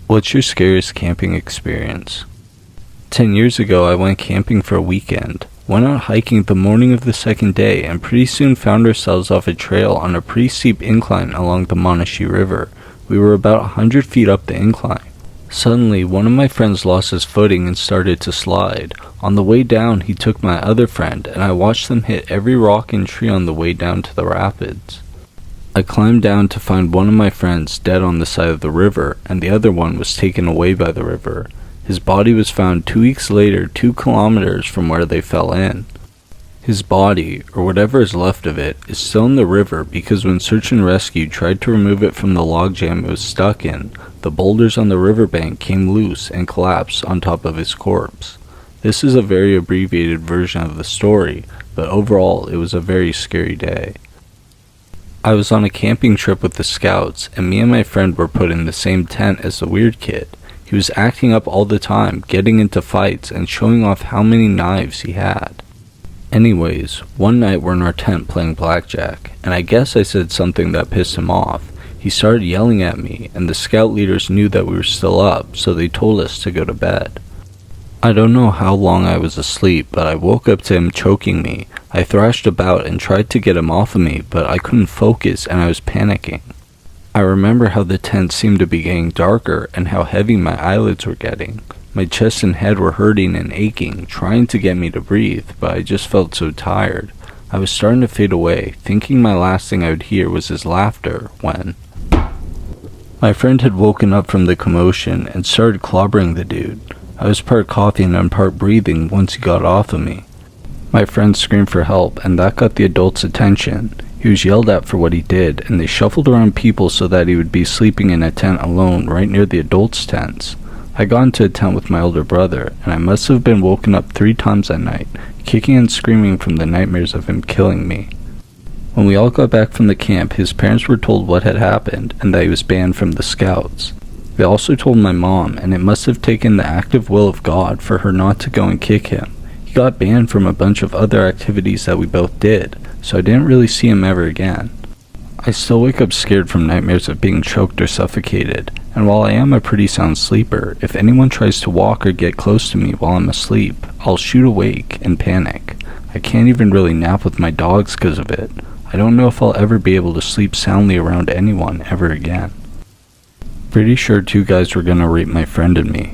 What's your scariest camping experience? 10 years ago, I went camping for a weekend. Went out hiking the morning of the second day and pretty soon found ourselves off a trail on a pretty steep incline along the Monashee River. We were about 100 feet up the incline. Suddenly, one of my friends lost his footing and started to slide. On the way down, he took my other friend, and I watched them hit every rock and tree on the way down to the rapids. I climbed down to find one of my friends dead on the side of the river, and the other one was taken away by the river. His body was found 2 weeks later, 2 kilometers from where they fell in. His body, or whatever is left of it, is still in the river because when search and rescue tried to remove it from the logjam it was stuck in, the boulders on the riverbank came loose and collapsed on top of his corpse. This is a very abbreviated version of the story, but overall it was a very scary day. I was on a camping trip with the scouts, and me and my friend were put in the same tent as the weird kid. He was acting up all the time, getting into fights, and showing off how many knives he had. Anyways, one night we're in our tent playing blackjack, and I guess I said something that pissed him off. He started yelling at me, and the scout leaders knew that we were still up, so they told us to go to bed. I don't know how long I was asleep, but I woke up to him choking me. I thrashed about and tried to get him off of me, but I couldn't focus and I was panicking. I remember how the tent seemed to be getting darker and how heavy my eyelids were getting. My chest and head were hurting and aching, trying to get me to breathe, but I just felt so tired. I was starting to fade away, thinking my last thing I would hear was his laughter, when my friend had woken up from the commotion and started clobbering the dude. I was part coughing and part breathing once he got off of me. My friend screamed for help, and that got the adults' attention. He was yelled at for what he did, and they shuffled around people so that he would be sleeping in a tent alone right near the adults' tents. I got into a tent with my older brother, and I must have been woken up 3 times that night, kicking and screaming from the nightmares of him killing me. When we all got back from the camp, his parents were told what had happened, and that he was banned from the scouts. They also told my mom, and it must have taken the active will of God for her not to go and kick him. He got banned from a bunch of other activities that we both did, so I didn't really see him ever again. I still wake up scared from nightmares of being choked or suffocated, and while I am a pretty sound sleeper, if anyone tries to walk or get close to me while I'm asleep, I'll shoot awake and panic. I can't even really nap with my dogs because of it. I don't know if I'll ever be able to sleep soundly around anyone ever again. Pretty sure 2 guys were gonna rape my friend and me.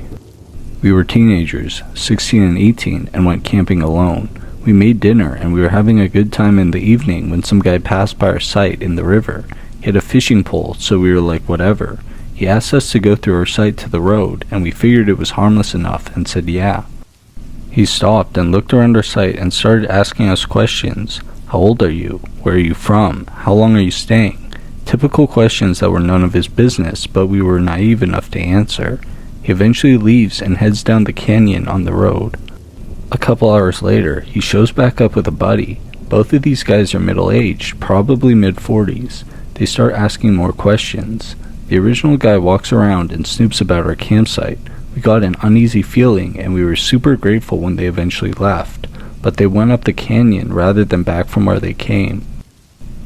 We were teenagers, 16 and 18, and went camping alone. We made dinner, and we were having a good time in the evening when some guy passed by our site in the river. He had a fishing pole, so we were like, whatever. He asked us to go through our site to the road, and we figured it was harmless enough and said yeah. He stopped and looked around our site and started asking us questions. How old are you? Where are you from? How long are you staying? Typical questions that were none of his business, but we were naive enough to answer. He eventually leaves and heads down the canyon on the road. A couple hours later, he shows back up with a buddy. Both of these guys are middle-aged, probably mid-40s. They start asking more questions. The original guy walks around and snoops about our campsite. We got an uneasy feeling, and we were super grateful when they eventually left. But they went up the canyon rather than back from where they came.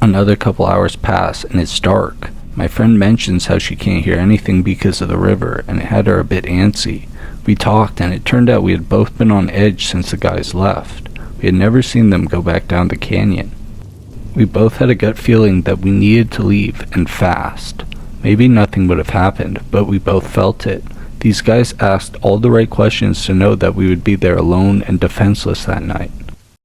Another couple hours pass, and it's dark. My friend mentions how she can't hear anything because of the river, and it had her a bit antsy. We talked, and it turned out we had both been on edge since the guys left. We had never seen them go back down the canyon. We both had a gut feeling that we needed to leave, and fast. Maybe nothing would have happened, but we both felt it. These guys asked all the right questions to know that we would be there alone and defenseless that night.